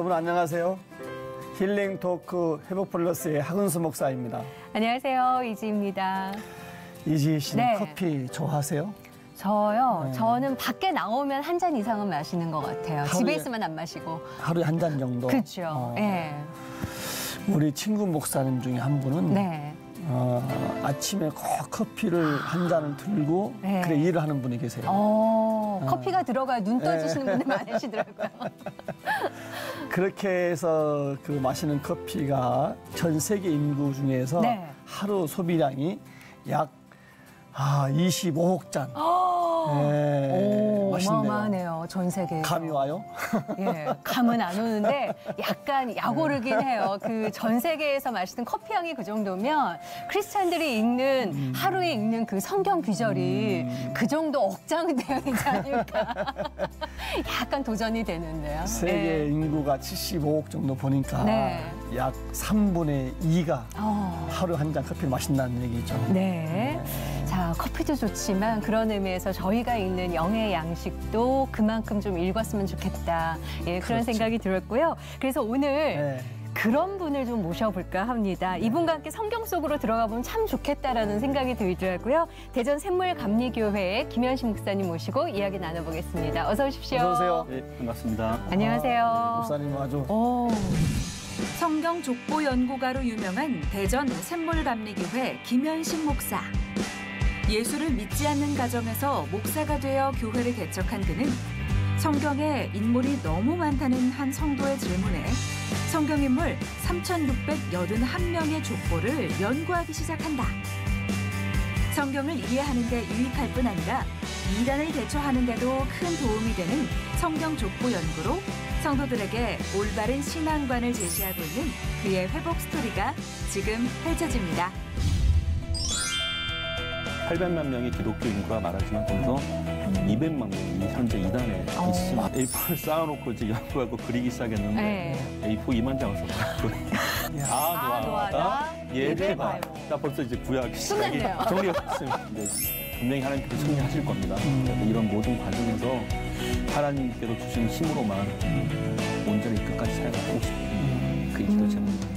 여러분 안녕하세요. 힐링 토크 회복 플러스의 하근수 목사입니다. 안녕하세요. 이지입니다. 이지 씨는 네. 커피 좋아하세요? 저요? 네. 저는 밖에 나오면 한 잔 이상은 마시는 것 같아요. 집에 있으면 안 마시고. 하루에 한 잔 정도? 그렇죠. 네. 우리 친구 목사님 중에 한 분은 네. 아침에 꼭 커피를 한 잔을 들고 네. 그래 일을 하는 분이 계세요. 커피가 들어가야 눈 떠지시는 분들 많으시더라고요. 그렇게 해서 그 마시는 커피가 전 세계 인구 중에서 네. 하루 소비량이 약 25억 잔. 네, 맛있네요. 어마어마하네요. 전 세계에서. 감이 와요? 예, 감은 안 오는데 약간 약오르긴 해요. 그 전 세계에서 마시는 커피 향이 그 정도면 크리스찬들이 읽는 하루에 읽는 그 성경 귀절이 그 정도 억장은 되어야 되지 않을까. 약간 도전이 되는데요. 세계 예. 인구가 75억 정도 보니까 네. 약 3분의 2가 어. 하루 한 잔 커피를 마신다는 얘기죠. 네. 자, 커피도 좋지만 그런 의미에서 저희가 읽는 영의 양식도 그만큼 좀 읽었으면 좋겠다. 예, 그런 그렇죠. 생각이 들었고요. 그래서 오늘 네. 그런 분을 좀 모셔볼까 합니다. 이분과 함께 성경 속으로 들어가 보면 참 좋겠다라는 생각이 들더라고요. 대전 샘물감리교회의 김현식 목사님 모시고 이야기 나눠보겠습니다. 어서 오십시오. 어서 오세요. 네, 반갑습니다. 안녕하세요. 목사님 아주 오. 성경 족보 연구가로 유명한 대전 샘물감리교회 김현식 목사. 예수를 믿지 않는 가정에서 목사가 되어 교회를 개척한 그는 성경에 인물이 너무 많다는 한 성도의 질문에 성경인물 3,681명의 족보를 연구하기 시작한다. 성경을 이해하는 데 유익할 뿐 아니라 이단을 대처하는 데도 큰 도움이 되는 성경 족보 연구로 성도들에게 올바른 신앙관을 제시하고 있는 그의 회복 스토리가 지금 펼쳐집니다. 800만 명의 기독교 인구가 말하지만 거기서 200만 명이 현재 이단에 있습니다. A4를 쌓아놓고 이제 연구하고 그리기 시작했는데 네. A4 2만 장을 써가지고 노하다, 예배가 딱 벌써 이제 구약이 시작이 끝났네요. 정리가 됐습니다. 근데 분명히 하나님께서 승리하실 겁니다. 그래서 이런 모든 과정에서 하나님께서 주신 힘으로만 온전히 끝까지 사역하고 싶은 그게 기도 제목입니다.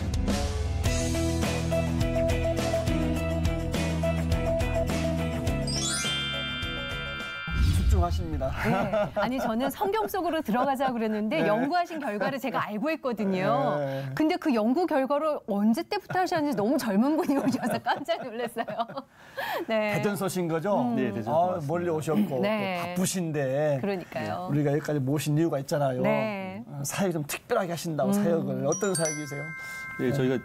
집중하십니다. 네. 아니 저는 성경 속으로 들어가자 그랬는데 연구하신 결과를 제가 알고 있거든요. 네. 근데 그 연구 결과를 언제 때부터 하셨는지 너무 젊은 분이 오셔서 깜짝 놀랐어요. 네. 대전 서신 거죠? 네, 대전 아, 왔습니다. 멀리 오셨고 네. 또 바쁘신데 그러니까요. 우리가 여기까지 모신 이유가 있잖아요. 네. 사역 좀 특별하게 하신다고 사역을 어떤 사역이세요? 네, 저희가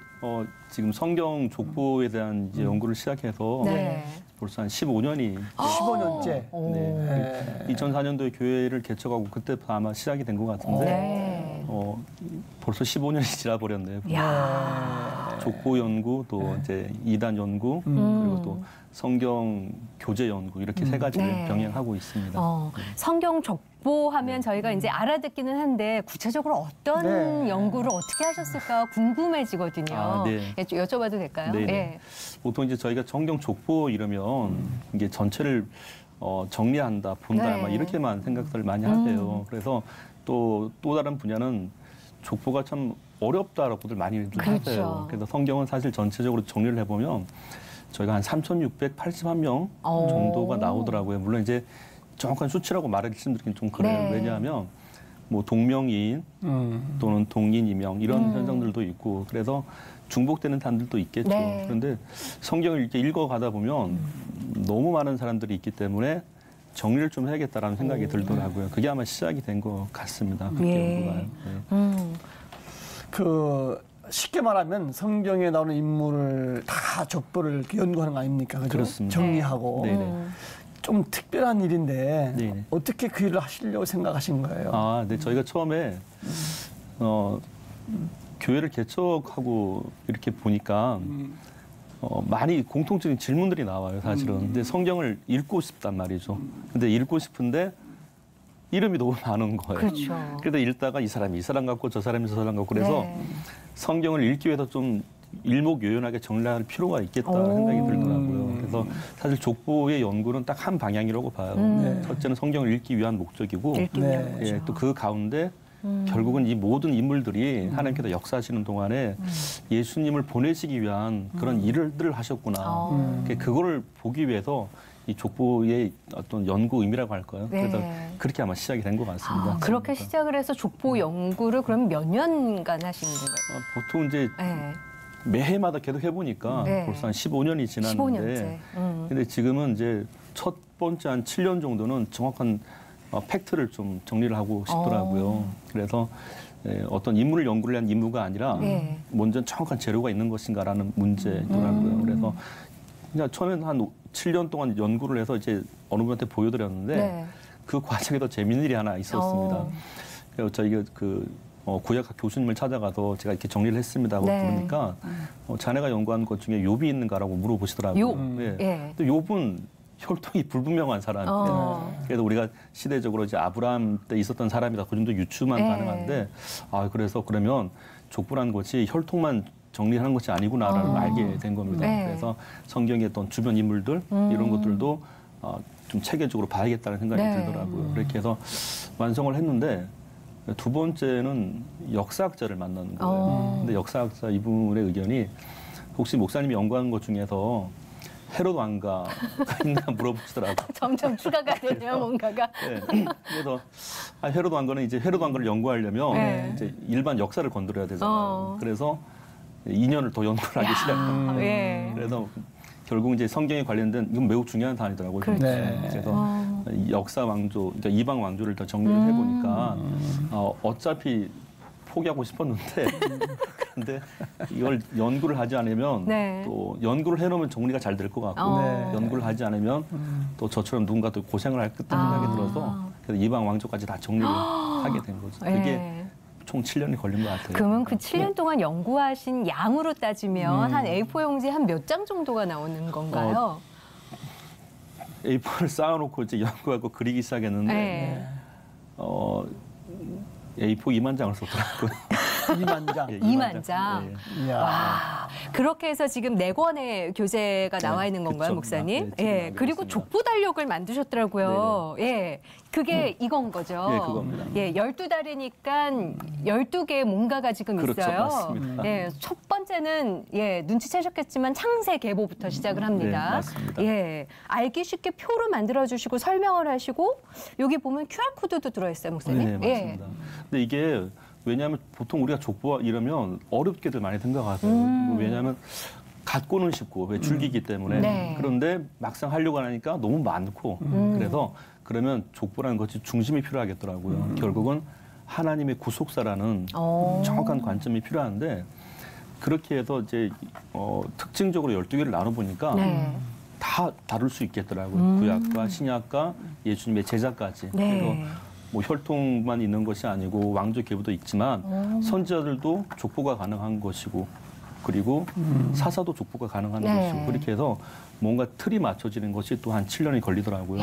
지금 성경 족보에 대한 이제 연구를 시작해서 네. 벌써 한 15년이 15년째. 네. 2004년도에 교회를 개척하고 그때부터 아마 시작이 된 것 같은데 네. 벌써 15년이 지나버렸네요. 야. 족보 연구, 또 이제 이단 연구, 그리고 또 성경 교재 연구 이렇게 세 가지를 네. 병행하고 있습니다. 성경 족보하면 저희가 이제 알아듣기는 한데 구체적으로 어떤 네. 연구를 어떻게 하셨을까 궁금해지거든요. 아, 네. 예, 좀 여쭤봐도 될까요? 네네. 예. 보통 이제 저희가 성경 족보 이러면 이게 전체를 정리한다, 본다, 네. 막 이렇게만 생각들 많이 하세요. 그래서 또 다른 분야는 족보가 참 어렵다라고들 많이 그렇죠. 하세요. 그래서 성경은 사실 전체적으로 정리를 해보면 저희가 한 3,681명 정도가 나오더라고요. 물론 이제 정확한 수치라고 말씀드리긴 좀 그래요. 네. 왜냐하면 뭐 동명이인 또는 동인이명 이런 현상들도 있고 그래서 중복되는 사람들도 있겠죠. 네. 그런데 성경을 이렇게 읽어가다 보면 너무 많은 사람들이 있기 때문에 정리를 좀 해야겠다라는 생각이 들더라고요. 그게 아마 시작이 된 것 같습니다. 그렇게 예. 연구가. 네. 그 쉽게 말하면 성경에 나오는 인물을 다 족보를 이렇게 연구하는 거 아닙니까? 그죠? 그렇습니다. 정리하고. 네네. 좀 특별한 일인데 네네. 어떻게 그 일을 하시려고 생각하신 거예요? 아, 네. 저희가 처음에 교회를 개척하고 이렇게 보니까 많이 공통적인 질문들이 나와요, 사실은. 근데 성경을 읽고 싶단 말이죠. 근데 읽고 싶은데 이름이 너무 많은 거예요. 그렇죠. 그러다 읽다가 이 사람 같고 저 사람이 저 사람 같고 그래서 네. 성경을 읽기 위해서 좀 일목요연하게 정리할 필요가 있겠다는 생각이 들더라고요. 그래서 사실 족보의 연구는 딱 한 방향이라고 봐요. 첫째는 성경을 읽기 위한 목적이고 읽기 네. 위한 거죠. 또 그 가운데 결국은 이 모든 인물들이 하나님께서 역사하시는 동안에 예수님을 보내시기 위한 그런 일들을 하셨구나. 그거를 보기 위해서 이 족보의 어떤 연구 의미라고 할까요? 네. 그래서 그렇게 아마 시작이 된 것 같습니다. 그렇게 시작을 해서 족보 연구를 그럼 몇 년간 하신 건가요? 보통 이제 네. 매해마다 계속 해보니까 네. 벌써 한 15년이 지났는데 15년째. 근데 지금은 이제 첫 번째 한 7년 정도는 정확한 팩트를 좀 정리를 하고 싶더라고요. 그래서 어떤 인물을 연구를 한 임무가 아니라 네. 먼저 정확한 재료가 있는 것인가라는 문제더라고요. 그래서 그냥 처음에는 한 7년 동안 연구를 해서 이제 어느 분한테 보여드렸는데 네. 그 과정에 더 재밌는 일이 하나 있었습니다. 그래서 저희가 구약학 교수님을 찾아가서 제가 이렇게 정리를 했습니다 하고 네. 부르니까 자네가 연구한 것 중에 욥이 있는가라고 물어보시더라고요. 욥? 네. 예. 또 욥은 혈통이 불분명한 사람이에요. 그래서 우리가 시대적으로 이제 아브라함 때 있었던 사람이다. 그 정도 유추만 네. 가능한데 그래서 그러면 족보라는 것이 혈통만 정리하는 것이 아니구나라는 걸 알게 된 겁니다. 네. 그래서 성경의 어떤 주변 인물들 이런 것들도 좀 체계적으로 봐야겠다는 생각이 네. 들더라고요. 그렇게 해서 완성을 했는데 두 번째는 역사학자를 만나는 거예요. 근데 역사학자 이분의 의견이 혹시 목사님이 연구한 것 중에서 헤롯 왕가가 있나 물어보시더라고요. 점점 추가가 되네요, 뭔가가. 네. 그래서 헤롯 왕가는 이제 헤롯 왕가를 연구하려면 네. 이제 일반 역사를 건드려야 되잖아요. 그래서 2년을 더 연구를 하기 시작합니다. 예. 그래서 결국 이제 성경에 관련된 이건 매우 중요한 단위더라고요. 그렇죠. 네. 그래서 역사 왕조, 그러니까 이방 왕조를 더 정리를 해보니까 어차피 포기하고 싶었는데 그런데 이걸 연구를 하지 않으면 네. 또 연구를 해놓으면 정리가 잘 될 것 같고 네. 연구를 하지 않으면 또 저처럼 누군가 또 고생을 할 것 같다는 생각이 들어서 그래서 이방 왕조까지 다 정리를 하게 된 거죠. 그게 예. 총 7년이 걸린 것 같아요. 그러면 그 7년 동안 연구하신 양으로 따지면 한 A4 용지 한 몇 장 정도가 나오는 건가요? A4를 쌓아놓고 이제 연구하고 그리기 시작했는데 네. A4 2만 장을 썼더라고요. 2만 장. 예, 2만 장. 네. 이야. 와, 그렇게 해서 지금 4권의 교재가 나와 있는 건가요, 그쵸. 목사님? 네, 지금 예. 나오고 그리고 있습니다. 족보 달력을 만드셨더라고요. 예. 그게 이건 거죠. 네, 그겁니다. 예, 12달이니까 12개의 뭔가가 지금 그렇죠, 있어요. 맞습니다. 예, 첫 번째는 예, 눈치채셨겠지만 창세 계보부터 시작을 합니다. 네, 맞습니다. 예. 알기 쉽게 표로 만들어 주시고 설명을 하시고 여기 보면 QR 코드도 들어 있어요, 목사님. 네, 맞습니다. 근데 이게 왜냐하면 보통 우리가 족보 이러면 어렵게들 많이 생각하세요. 왜냐하면 갖고는 쉽고 왜 줄기기 때문에 네. 그런데 막상 하려고 하니까 너무 많고 그래서 그러면 족보라는 것이 중심이 필요하겠더라고요. 결국은 하나님의 구속사라는 정확한 관점이 필요한데 그렇게 해서 이제 특징적으로 12개를 나눠보니까 네. 다 다룰 수 있겠더라고요. 구약과 신약과 예수님의 제자까지. 네. 그래서 뭐 혈통만 있는 것이 아니고 왕조 계보도 있지만 선지자들도 족보가 가능한 것이고 그리고 사사도 족보가 가능한 네. 것이고 그렇게 해서 뭔가 틀이 맞춰지는 것이 또 한 7년이 걸리더라고요.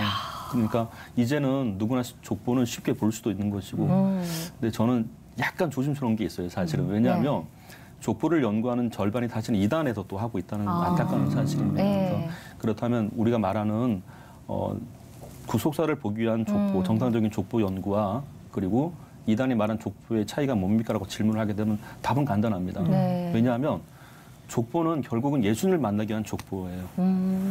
그러니까 이제는 누구나 족보는 쉽게 볼 수도 있는 것이고 근데 저는 약간 조심스러운 게 있어요. 사실은. 왜냐하면 족보를 연구하는 절반이 사실은 이단에서 또 하고 있다는 안타까운 사실입니다. 네. 그래서 그렇다면 우리가 말하는 구속사를 보기 위한 족보, 정상적인 족보 연구와 그리고 이단이 말한 족보의 차이가 뭡니까라고 질문을 하게 되면 답은 간단합니다. 네. 왜냐하면 족보는 결국은 예수님을 만나기 위한 족보예요.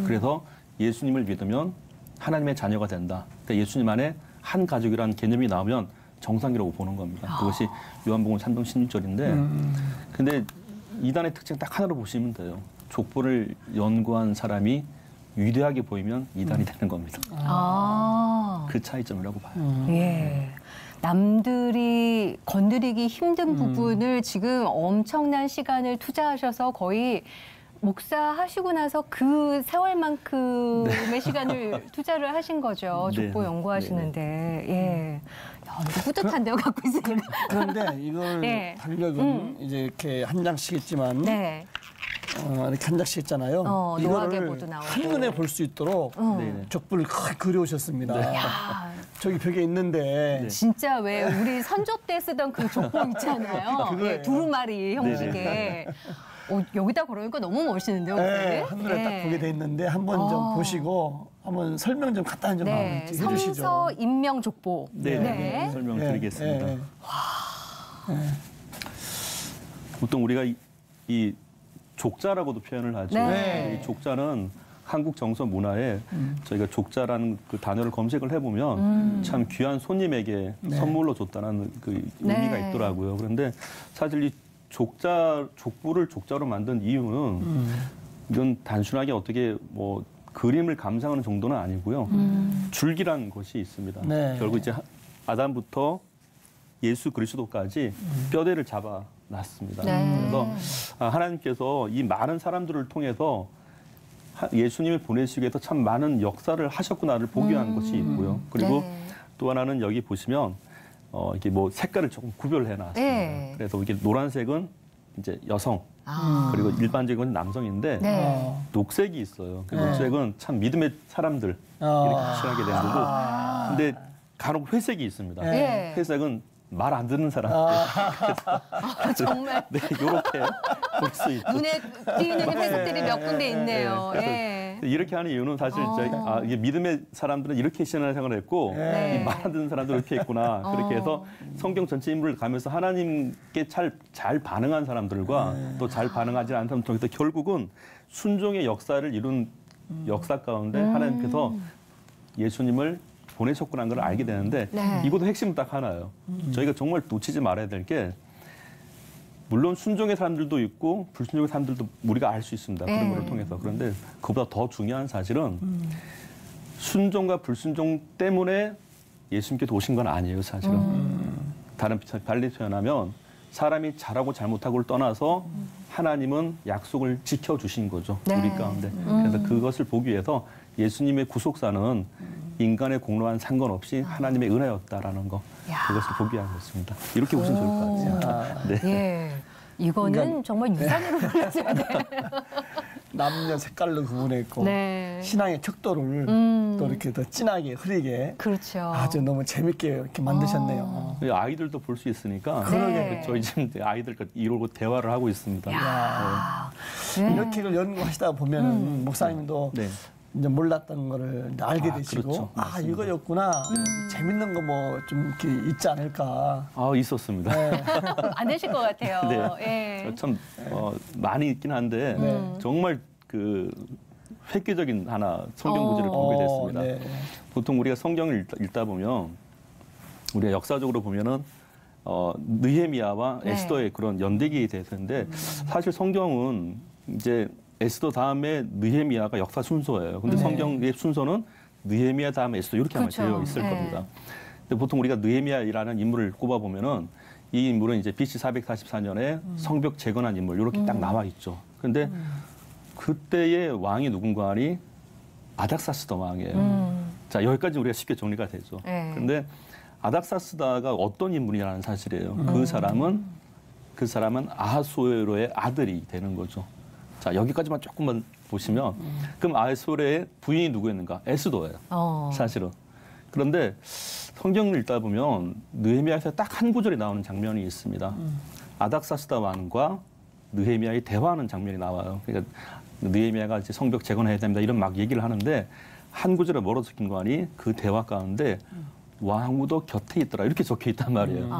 그래서 예수님을 믿으면 하나님의 자녀가 된다. 그러니까 예수님 안에 한 가족이라는 개념이 나오면 정상이라고 보는 겁니다. 그것이 요한복음 3장 16절인데 근데 이단의 특징 딱 하나로 보시면 돼요. 족보를 연구한 사람이 위대하게 보이면 이단이 되는 겁니다. 그 차이점이라고 봐요. 예. 남들이 건드리기 힘든 부분을 지금 엄청난 시간을 투자하셔서 거의 목사하시고 나서 그 세월만큼의 시간을 투자를 하신 거죠. 네. 족보 연구하시는데. 예. 야, 이거 뿌듯한데요, 갖고 있으니까. 그런데 이걸 네. 달력은 이제 이렇게 한 장씩 있지만 네. 이렇게 한 장씩 있잖아요. 노하계보도 이거를 나오고. 한눈에 볼 수 있도록 네네. 족보를 크게 그려오셨습니다. 야, 저기 벽에 있는데 진짜 왜 우리 선조 때 쓰던 그 족보 있잖아요. 그거예요. 예, 두루마리 형식의. 여기다 걸으니까 너무 멋있는데요, 네, 목사님? 한눈에 딱 보게 돼 있는데 한번 좀 보시고 한번 설명 좀 간단히 좀 네, 해주시죠. 성서 인명 족보. 네, 설명드리겠습니다. 네. 와, 보통 우리가 이 족자라고도 표현을 하죠. 네. 이 족자는 한국 정서 문화에 저희가 족자라는 그 단어를 검색을 해보면 참 귀한 손님에게 선물로 줬다는 그 의미가 네. 있더라고요. 그런데 사실 이 족부를 족자로 만든 이유는 이건 단순하게 어떻게 뭐 그림을 감상하는 정도는 아니고요. 줄기라는 것이 있습니다. 네. 결국 이제 아담부터 예수 그리스도까지 뼈대를 잡아 놨습니다. 네. 그래서 하나님께서 이 많은 사람들을 통해서 예수님을 보내시기 위해서 참 많은 역사를 하셨구나를 보기 위한 것이 있고요. 그리고 네. 또 하나는 여기 보시면 이게 뭐 색깔을 조금 구별해 놨습니다. 네. 그래서 이게 노란색은 이제 여성, 그리고 일반적인 남성인데 네. 녹색이 있어요. 그 녹색은 참 믿음의 사람들 이렇게 표현하게 되는 거고, 근데 간혹 회색이 있습니다. 네. 회색은 말 안 듣는 사람들. 정말 네, 이렇게 볼 수 있죠. 눈에 띄는 회색들이 몇 군데 있네요. 그래서 예. 이렇게 하는 이유는 사실 이게 믿음의 사람들은 이렇게 신앙생활을 했고 네. 이 말 안 듣는 사람들은 이렇게 했구나. 그렇게 해서 성경 전체 인물을 가면서 하나님께 잘 반응한 사람들과 또 잘 반응하지 않은 사람들 통해서 결국은 순종의 역사를 이룬 역사 가운데 하나님께서 예수님을 보내셨구나 하는 걸 알게 되는데 네. 이것도 핵심은 딱 하나예요. 저희가 정말 놓치지 말아야 될 게 물론 순종의 사람들도 있고 불순종의 사람들도 우리가 알 수 있습니다. 네. 그런 걸 통해서. 그런데 그보다 더 중요한 사실은 순종과 불순종 때문에 예수님께서 오신 건 아니에요. 사실은. 달리 표현하면 사람이 잘하고 잘못하고를 떠나서 하나님은 약속을 지켜주신 거죠. 네. 우리 가운데. 그래서 그것을 보기 위해서 예수님의 구속사는 인간의 공로와는 상관없이 하나님의 은혜였다라는 거. 야. 그것을 보기 위한 것입니다. 이렇게 보시면 좋을 것 같아요. 네. 예. 이거는 정말 유산으로 불러줘야 돼요. 남녀 색깔로 구분했고 네. 신앙의 척도를 또 이렇게 더 진하게 흐리게 그렇죠. 아주 너무 재밌게 이렇게 만드셨네요. 아이들도 볼 수 있으니까 그러게. 저희 지금 아이들과 이러고 대화를 하고 있습니다. 네. 이렇게 연구하시다 보면 목사님도 네. 이제 몰랐던 거를 이제 알게 되시고 그렇죠. 아 이거였구나 재밌는 거 뭐 좀 이렇게 있지 않을까. 있었습니다. 안 되실 것 같아요. 네. 예. 참 많이 있긴 한데 정말 그 획기적인 하나 성경 구절을 보게 됐습니다. 네. 보통 우리가 성경을 읽다 보면 우리가 역사적으로 보면은 느헤미야와 네. 에스더의 그런 연대기에 대해서인데 사실 성경은 이제 에스더 다음에 느헤미야가 역사 순서예요. 근데 성경의 순서는 느헤미야 다음에 에스더 이렇게 아마 그렇죠. 되어 있을 네. 겁니다. 근데 보통 우리가 느헤미야라는 인물을 꼽아 보면은 이 인물은 이제 BC 444년에 성벽 재건한 인물 이렇게 딱 나와 있죠. 그런데 그때의 왕이 누군가 하니 아닥사스다 왕이에요. 자, 여기까지 우리가 쉽게 정리가 되죠. 네. 그런데 아닥사스다가 어떤 인물이라는 사실이에요. 그 사람은 아하수에로의 아들이 되는 거죠. 자, 여기까지만 조금만 보시면 그럼 아하수에로의 부인이 누구였는가? 에스더예요. 사실은. 그런데 성경을 읽다 보면 느헤미야에서 딱 한 구절이 나오는 장면이 있습니다. 아닥사스다 왕과 느헤미야의 대화하는 장면이 나와요. 그러니까 느헤미야가 이제 성벽 재건해야 됩니다. 이런 막 얘기를 하는데 한 구절에 뭐라고 적힌 거 아니? 그 대화 가운데 왕후도 곁에 있더라. 이렇게 적혀 있단 말이에요.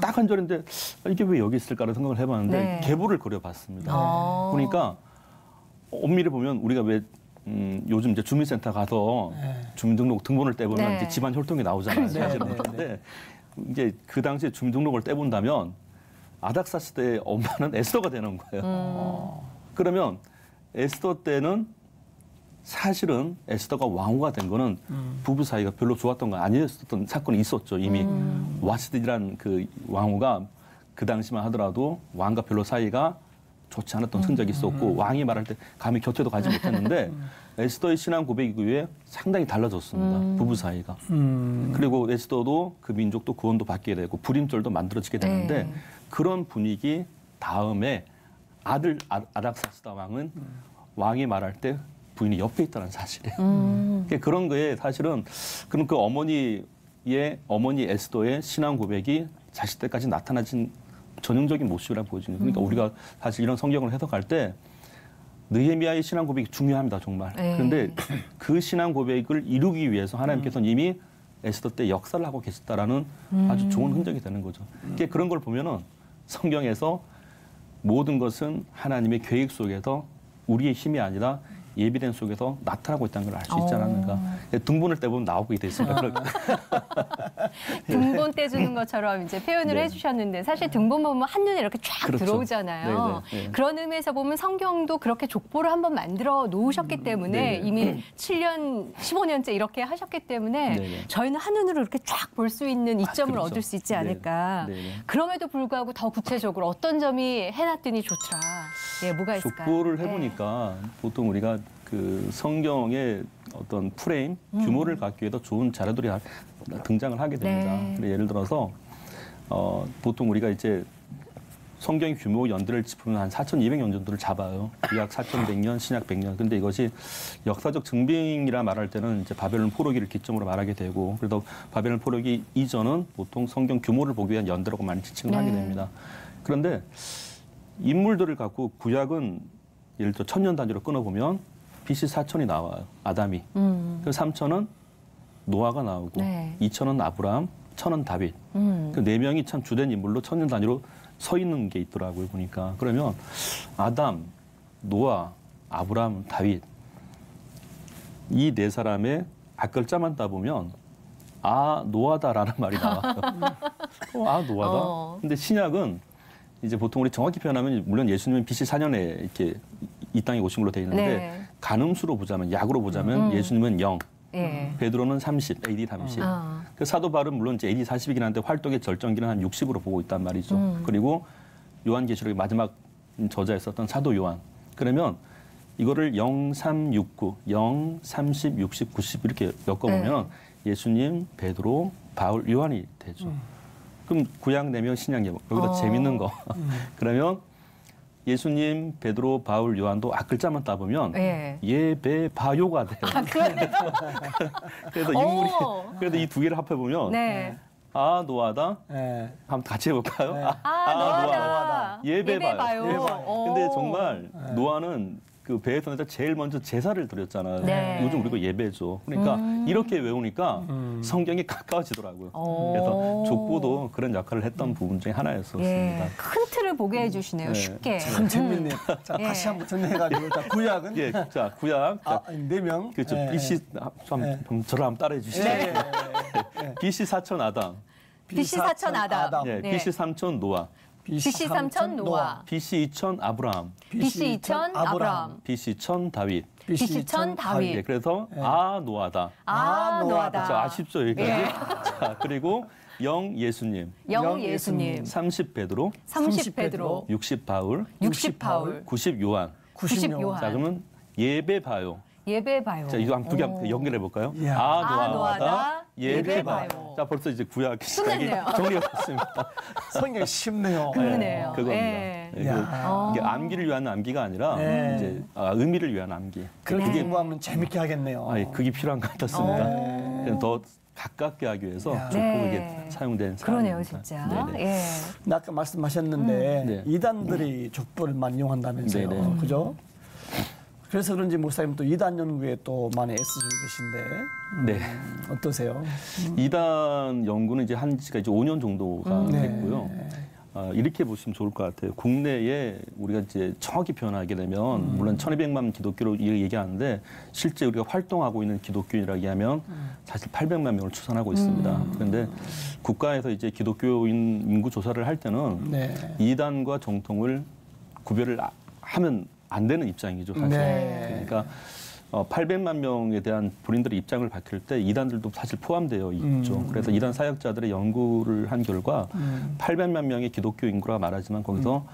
딱 한 절인데 이게 왜 여기 있을까를 생각을 해봤는데 네. 계보를 그려봤습니다. 그러니까 엄밀히 보면 우리가 왜 요즘 이제 주민센터 가서 주민등록 등본을 떼보면 네. 이제 집안 혈통이 나오잖아요. 사실은. 네, 네, 근데 이제 그 당시에 주민등록을 떼본다면 아닥사스다의 엄마는 에스더가 되는 거예요. 그러면 에스더 때는 사실은 에스더가 왕후가 된 거는 부부 사이가 별로 좋았던 건 아니었던 사건이 있었죠. 이미 와시디라는 그 왕후가 그 당시만 하더라도 왕과 별로 사이가 좋지 않았던 흔적이 있었고 왕이 말할 때 감히 곁에도 가지 못했는데 에스더의 신앙 고백 이후에 상당히 달라졌습니다. 부부 사이가. 그리고 에스더도 그 민족도 구원도 받게 되고 불임절도 만들어지게 되는데 네. 그런 분위기 다음에 아들 아닥사스다 왕은 왕이 말할 때 부인이 옆에 있다는 사실이에요. 그러니까 그런 거에 사실은 그럼 그 어머니 에스더의 신앙 고백이 자식 때까지 나타나진 전형적인 모습이라고 보여지는 거예요. 그러니까 우리가 사실 이런 성경을 해석할 때 느헤미야의 신앙 고백이 중요합니다, 정말. 네. 그런데 그 신앙 고백을 이루기 위해서 하나님께서는 이미 에스더 때 역사를 하고 계셨다라는 아주 좋은 흔적이 되는 거죠. 그런 걸 보면은 성경에서 모든 것은 하나님의 계획 속에서 우리의 힘이 아니라 예비된 속에서 나타나고 있다는 걸 알 수 있지 않았는가. 등본을 떼보면 나오게 돼 있습니다. 등본 떼주는 것처럼 이제 표현을 네. 해주셨는데 사실 등본 보면 한눈에 이렇게 쫙 그렇죠. 들어오잖아요. 네, 네, 네. 그런 의미에서 보면 성경도 그렇게 족보를 한번 만들어 놓으셨기 때문에 네, 네. 이미 7년, 15년째 이렇게 하셨기 때문에 네, 네. 저희는 한눈으로 이렇게 쫙 볼 수 있는 이점을 그렇죠. 얻을 수 있지 네. 않을까. 네, 네. 그럼에도 불구하고 더 구체적으로 어떤 점이 해놨더니 좋더라. 예, 뭐가 있을까요? 족보를 네. 해보니까 보통 우리가 그 성경의 어떤 프레임, 규모를 갖기 위해서 좋은 자료들이 등장을 하게 됩니다. 네. 예를 들어서 보통 우리가 이제 성경의 규모 연대를 짚으면 한 4,200년 정도를 잡아요. 구약 4,100년, 신약 100년. 근데 이것이 역사적 증빙이라 말할 때는 이제 바벨론 포로기를 기점으로 말하게 되고, 그래도 바벨론 포로기 이전은 보통 성경 규모를 보기 위한 연대라고 많이 지칭을 하게 됩니다. 그런데 인물들을 갖고 구약은 예를 들어 1000년 단위로 끊어보면 BC 4000이 나와요. 아담이. 그 3000은 노아가 나오고, 네. 2000은 아브라함, 1000은 다윗. 그 네 명이 참 주된 인물로 1000년 단위로 서 있는 게 있더라고요, 보니까. 그러면 아담, 노아, 아브라함, 다윗 이 네 사람의 앞글자만 따보면 노아다라는 말이 나와요. 아, 노아다? 근데 신약은 이제 보통 우리 정확히 표현하면 물론 예수님은 BC 4년에 이렇게 이 땅에 오신 걸로 돼 있는데 네. 간음수로 보자면, 약으로 보자면 예수님은 0, 예. 베드로는 30, AD 30. 그 사도 바울은 물론 이제 AD 40이긴 한데 활동의 절정기는 한 60으로 보고 있단 말이죠. 그리고 요한계시록의 마지막 저자였었던 사도 요한. 그러면 이거를 0, 3, 6, 9, 0, 30, 60, 90 이렇게 엮어보면 예수님, 베드로, 바울, 요한이 되죠. 그럼 구약 4명, 신약 4명. 여기다 재밌는 거. 그러면 예수님, 베드로, 바울, 요한도 앞글자만 따보면 예배 바요가 돼요. 그래서 인물이 그래도 이 두 개를 합해보면 네. 노아다. 네. 한번 같이 해볼까요? 네. 노아다. 예배 봐요. 예배봐요. 근데 정말 노아는 그 배에 서서 제일 먼저 제사를 드렸잖아요. 네. 요즘 우리가 예배죠. 그러니까 이렇게 외우니까 성경이 가까워지더라고요. 그래서 족보도 그런 역할을 했던 부분 중에 하나였었습니다. 예. 큰 틀을 보게 해주시네요. 네. 쉽게. 참 재밌네요. 자, 예. 다시 한번 정리해가지고. 자, 구약은? 예, 자 구약. 자, 4명. 그렇죠. 예. BC 저를 한번 따라해 주시죠. 네. BC 4000 아담. BC 4000 아담. 예, 네. BC 3000 노아. BC 3000 노아. BC 2000 아브라함. BC 2000 아브라함. BC 1000 다윗. BC 1000 다윗. 예, 그래서 노아다. 노아다. 자, 아쉽죠, 여기까지. 예. 자, 그리고 0 예수님, 영 예수님. 30 베드로, 30 베드로. 60 바울, 60 바울. 90 요한. 90 요한. 자, 그러면 예배 봐요. 예배 봐요. 자, 이거 두 개 연결해 볼까요? 이야. 노아다. 예배 예배 봐요. 봐요. 자, 벌써 이제 구약 끝났네요. 정리가 됐습니다. 성경이 쉽네요. 그러네요. 그겁니다. 예. 예, 야. 이게 암기를 위한 암기가 아니라 네. 이제 의미를 위한 암기. 그렇게 네. 공부하면 재밌게 하겠네요. 그게 필요한 것 같았습니다. 그냥 더 가깝게 하기 위해서 야. 족보가 네. 이게 사용된 그러네요, 사안입니다. 진짜. 네네. 예. 아까 말씀하셨는데 네. 이단들이 족보를 많이 이용한다면서요. 네네. 그죠? 그래서 그런지 목사님 또 이단 연구에 또 많이 애쓰시고 계신데 네. 어떠세요? 이단 연구는 이제 한 지가 이제 5년 정도가 네. 됐고요. 이렇게 보시면 좋을 것 같아요. 국내에 우리가 이제 정확히 표현하게 되면 물론 1200만 기독교로 얘기하는데 실제 우리가 활동하고 있는 기독교인이라고 하면 사실 800만 명을 추산하고 있습니다. 그런데 국가에서 이제 기독교인 인구 조사를 할 때는 네. 이단과 정통을 구별을 하면 안 되는 입장이죠, 사실. 네. 그러니까 800만 명에 대한 본인들의 입장을 밝힐 때 이단들도 사실 포함되어 있죠. 그래서 이단 사역자들의 연구를 한 결과 800만 명의 기독교 인구라 말하지만 거기서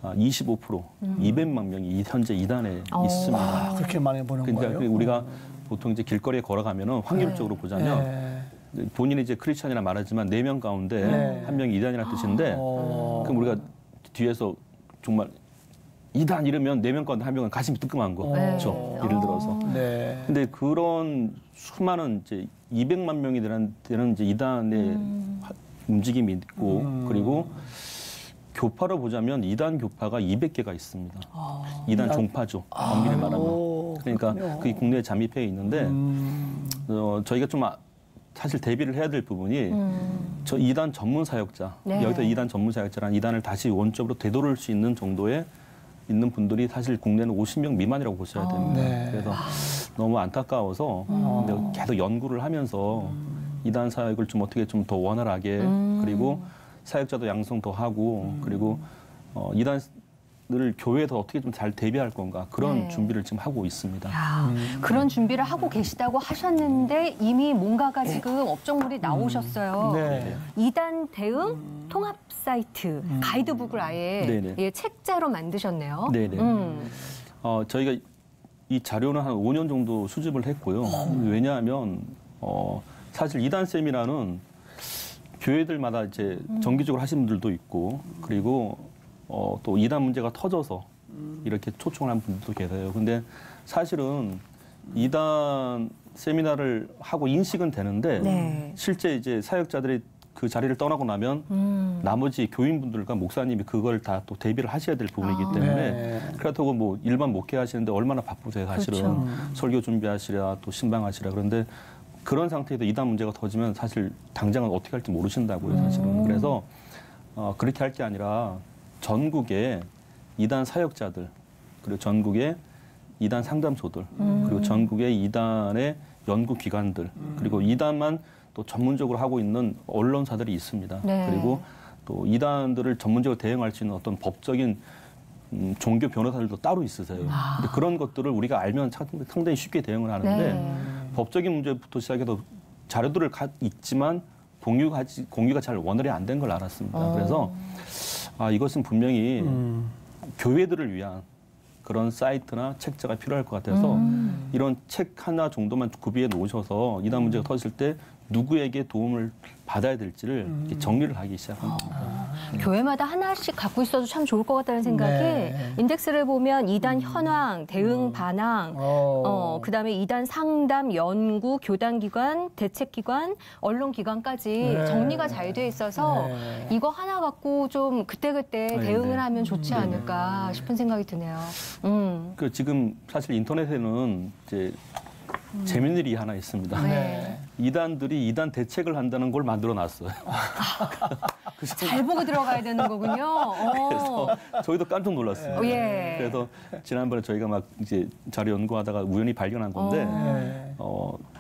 25%, 200만 명이 현재 이단에 있습니다. 그렇게 많이 보는 그러니까 거예요? 우리가 보통 이제 길거리에 걸어가면은 확률적으로 보자면 네. 본인이 이제 크리스천이라 말하지만 4명 가운데 네. 한 명이 이단이라는 뜻인데 그럼 우리가 뒤에서 정말 이단 이러면 4명 가운데 한 명은 가슴이 뜨끔한 거. 그렇죠. 예를 들어서. 네. 근데 그런 수많은 이제 200만 명이 되는 이제 이단의 움직임이 있고 그리고 교파로 보자면 이단 교파가 200개가 있습니다. 이단 종파죠. 엄밀히 말하면. 그러니까 그게 국내에 잠입해 있는데 저희가 좀 사실 대비를 해야 될 부분이 저 이단 전문 사역자, 네. 여기서 이단 전문 사역자란 이단을 다시 원점으로 되돌릴 수 있는 정도의 있는 분들이 사실 국내는 50명 미만이라고 보셔야 됩니다. 네. 그래서 너무 안타까워서 근데 계속 연구를 하면서 이단 사역을 좀 어떻게 좀 더 원활하게 그리고 사역자도 양성 더 하고 그리고 이단을 교회에서 어떻게 좀 잘 대비할 건가 그런 네. 준비를 지금 하고 있습니다. 야, 그런 준비를 하고 계시다고 하셨는데 이미 뭔가가 지금 업적물이 나오셨어요. 네. 이단 대응 통합 사이트 가이드북을 아예 네네. 예, 책자로 만드셨네요. 네네. 저희가 이 자료는 한 5년 정도 수집을 했고요. 왜냐하면 사실 이단 세미나는 교회들마다 이제 정기적으로 하시는 분들도 있고 그리고 또 이단 문제가 터져서 이렇게 초청을 한 분들도 계세요. 근데 사실은 이단 세미나를 하고 인식은 되는데 네. 실제 이제 사역자들이 그 자리를 떠나고 나면 나머지 교인분들과 목사님이 그걸 다 또 대비를 하셔야 될 부분이기 때문에 네. 그렇다고 뭐 일반 목회 하시는데 얼마나 바쁘세요 사실은. 그렇죠. 설교 준비하시랴 또 신방하시랴. 그런데 그런 상태에서 이단 문제가 터지면 사실 당장은 어떻게 할지 모르신다고요 사실은. 그래서 그렇게 할 게 아니라 전국에 이단 사역자들 그리고 전국에 이단 상담소들 그리고 전국의 이단의 연구기관들 그리고 이단만 또 전문적으로 하고 있는 언론사들이 있습니다. 네. 그리고 또 이단들을 전문적으로 대응할 수 있는 어떤 법적인 종교 변호사들도 따로 있으세요. 근데 그런 것들을 우리가 알면 상당히 쉽게 대응을 하는데 네. 법적인 문제부터 시작해서 자료들을 있지만 공유가 잘 원활히 안 된 걸 알았습니다. 그래서 이것은 분명히 교회들을 위한 그런 사이트나 책자가 필요할 것 같아서 이런 책 하나 정도만 구비해 놓으셔서 이단 문제가 터졌을 때 누구에게 도움을 받아야 될지를 이렇게 정리를 하기 시작한 겁니다. 교회마다 하나씩 갖고 있어도 참 좋을 것 같다는 생각이 네. 인덱스를 보면 이단 현황, 대응 반항, 그다음에 이단 상담, 연구, 교단기관, 대책기관, 언론기관까지 네. 정리가 잘 돼 있어서 네. 이거 하나 갖고 좀 그때그때 네, 대응을 네. 하면 좋지 않을까 싶은 생각이 드네요. 그 지금 사실 인터넷에는 이제 재밌는 일이 하나 있습니다. 네. 이단들이 이단 대책을 한다는 걸 만들어 놨어요. 잘 보고 들어가야 되는 거군요. 그래서 저희도 깜짝 놀랐습니다. 예. 그래서 지난번에 저희가 막 이제 자료 연구하다가 우연히 발견한 건데 네.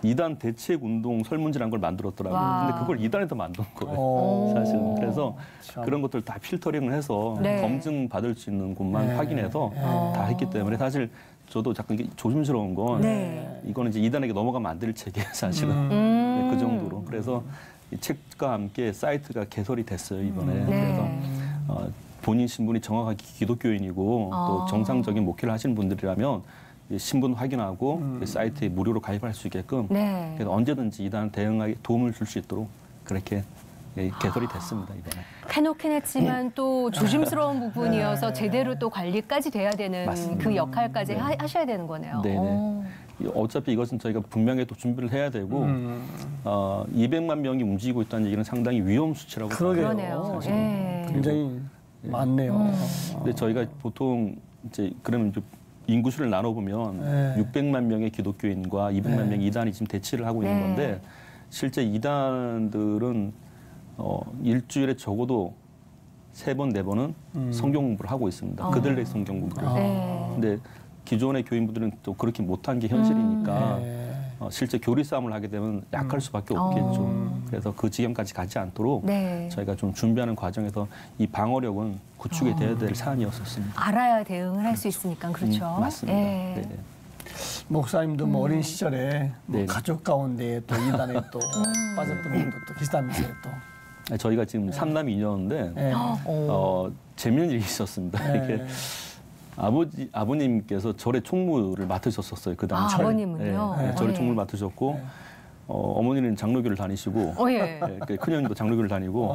이단 대책 운동 설문지라는 걸 만들었더라고요. 와. 근데 그걸 이단에서 만든 거예요. 오. 사실은. 그래서 참. 그런 것들 다 필터링을 해서 네. 검증 받을 수 있는 곳만 네. 확인해서 다 했기 때문에 사실 저도 잠깐 이게 조심스러운 건 네. 이거는 이제 이단에게 넘어가면 안 될 책이에요, 사실은. 네, 그 정도로. 그래서 이 책과 함께 사이트가 개설이 됐어요, 이번에. 네. 그래서 본인 신분이 정확하게 기독교인이고 또 정상적인 목회를 하시는 분들이라면 이 신분 확인하고 그 사이트에 무료로 가입할 수 있게끔 네. 그래서 언제든지 이단 대응하기 도움을 줄 수 있도록 그렇게 개설이 됐습니다, 이번에. 해놓긴 했지만 또 조심스러운 부분이어서 제대로 또 관리까지 돼야 되는 맞습니다. 그 역할까지 네. 하셔야 되는 거네요. 네네. 어차피 이것은 저희가 분명히 또 준비를 해야 되고 200만 명이 움직이고 있다는 얘기는 상당히 위험 수치라고 그러게요. 그러네요. 사실. 예. 굉장히 많네요. 근데 저희가 보통 이제 그러면 이제 인구수를 나눠보면 네. 600만 명의 기독교인과 200만 명의 이단이 지금 대치를 하고 있는 네. 건데 실제 이단들은 일주일에 적어도 3번, 4번은 성경 공부를 하고 있습니다. 그들의 성경 공부를. 네. 근데 기존의 교인분들은 또 그렇게 못한 게 현실이니까 네. 실제 교리 싸움을 하게 되면 약할 수밖에 없겠죠. 그래서 그 지경까지 가지 않도록 네. 저희가 좀 준비하는 과정에서 이 방어력은 구축이 돼야 될 사안이었었습니다. 알아야 대응을 할 수 있으니까 그렇죠. 맞습니다. 예. 네네. 목사님도 뭐 어린 시절에 뭐 네. 가족 가운데 또 이단에 또 빠졌던 분도 또 비슷한데 또. 저희가 지금 삼남 이녀인데 네. 재미있는 일이 있었습니다. 이렇게 네. 아버님께서 절의 총무를 맡으셨었어요. 그 당시. 아버님은요? 절의 예. 총무를 맡으셨고 어머니는 장로교를 다니시고 예. 큰 형님도 장로교를 다니고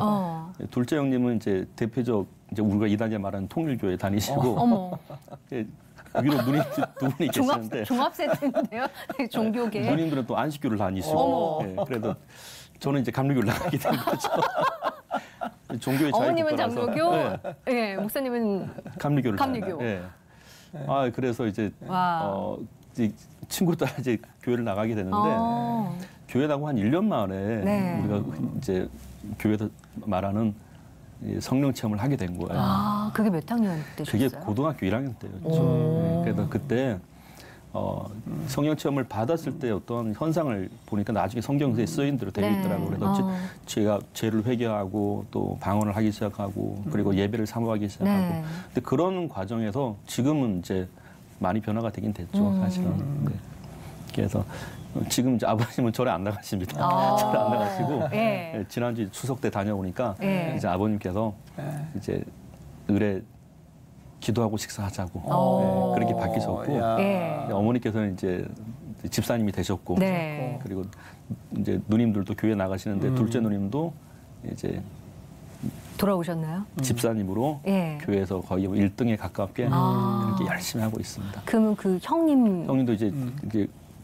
둘째 형님은 이제 대표적 이제 우리가 이단에 말하는 통일교에 다니시고 어머. 위로 누님 두 분이 계시는데 종합 세트인데요. 종교계. 누님들은 또 안식교를 다니시고 어머. 그래도 저는 이제 감리교를 나가게 된 거죠. 종교의 어머님은 자유국가라서. 장로교, 네. 예, 목사님은 감리교를 감리교. 다녀요. 예. 그래서 이제 와. 이제 친구를 따라 이제 교회를 나가게 되는데 교회 나고 한 1년 만에 네. 우리가 이제 교회에서 말하는 이 성령 체험을 하게 된 거예요. 아, 그게 몇 학년 때셨어요? 그게 고등학교 1학년 때였죠. 네, 그래서 그때 성령 체험을 받았을 때 어떤 현상을 보니까 나중에 성경에 쓰인 대로 되어 네. 있더라고요. 그래서 제가 죄를 회개하고 또 방언을 하기 시작하고 그리고 예배를 사모하기 시작하고. 네. 근데 그런 과정에서 지금은 이제 많이 변화가 되긴 됐죠, 사실은. 네. 그래서 지금 이제 아버님은 절에 안 나가십니다. 절에 안 나가시고 예. 네, 지난주 추석 때 다녀오니까 예. 이제 아버님께서 이제 을에 기도하고 식사하자고 네, 그렇게 바뀌셨고 예. 어머니께서는 이제 집사님이 되셨고 네. 그리고 이제 누님들도 교회 나가시는데 둘째 누님도 이제 돌아오셨나요? 집사님으로 예. 교회에서 거의 1등에 가깝게 그렇게 열심히 하고 있습니다. 그러면 그 형님 형님도 이제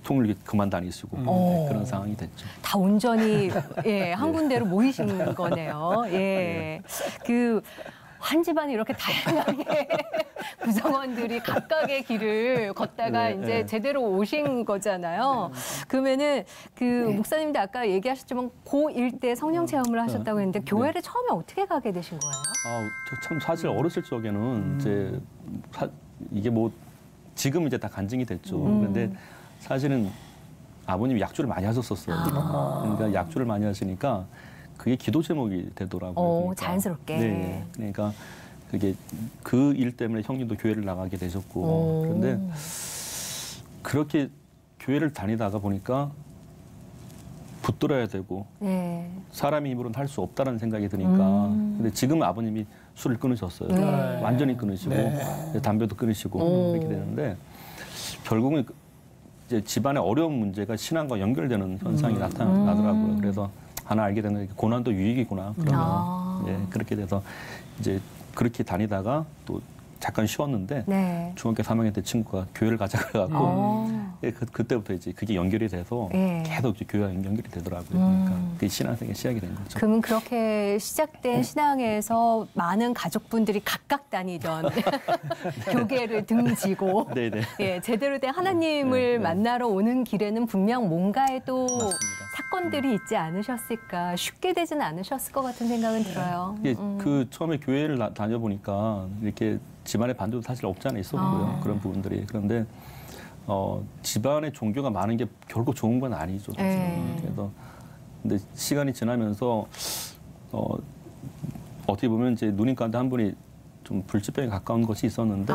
통일 그만 다니시고 네, 그런 상황이 됐죠. 다 온전히 예, 한 군데로 모이신 거네요. 예. 그 한 집안이 이렇게 다양하게 구성원들이 각각의 길을 걷다가 네, 이제 네. 제대로 오신 거잖아요. 그러면은 그 목사님도 아까 얘기하셨지만 고1 때 성령 체험을 하셨다고 했는데 교회를 처음에 어떻게 가게 되신 거예요? 저 참 사실 어렸을 적에는 이제 이게 뭐 지금 이제 다 간증이 됐죠. 그런데 사실은 아버님이 약주를 많이 하셨었어요. 그러니까 약주를 많이 하시니까 그게 기도 제목이 되더라고요. 그러니까. 자연스럽게. 네. 그러니까 그게 그 일 때문에 형님도 교회를 나가게 되셨고. 그런데 그렇게 교회를 다니다가 보니까 붙들어야 되고 네. 사람의 힘으로는 할 수 없다는 생각이 드니까. 근데 지금 아버님이 술을 끊으셨어요. 네. 완전히 끊으시고 담배도 끊으시고 그렇게 되는데 결국은 이제 집안의 어려운 문제가 신앙과 연결되는 현상이 나타나더라고요. 그래서 하나 알게 되는 게 고난도 유익이구나. 그러면 네, 그렇게 돼서 이제 그렇게 다니다가 또 잠깐 쉬었는데 네. 중학교 3학년 때 친구가 교회를 가자 그래갖고 예, 그때부터 이제 그게 연결이 돼서 예. 계속 이제 교회와 연결이 되더라고요. 그러니까 그게 신앙생활 시작이 된 거죠. 그러면 그렇게 시작된 신앙에서 많은 가족분들이 각각 다니던 교계를 등지고 네네. 예, 제대로 된 하나님을 만나러 오는 길에는 분명 뭔가의 또 사건들이 있지 않으셨을까, 쉽게 되지는 않으셨을 것 같은 생각은 들어요. 이게 그 처음에 교회를 다녀보니까 이렇게 집안의 반대도 사실 없지 않아 있었고요. 그런 부분들이. 그런데 집안의 종교가 많은 게 결국 좋은 건 아니죠. 사실은. 그래서 근데 시간이 지나면서 어떻게 보면 이제 누님 가운데 한 분이 좀 불치병에 가까운 것이 있었는데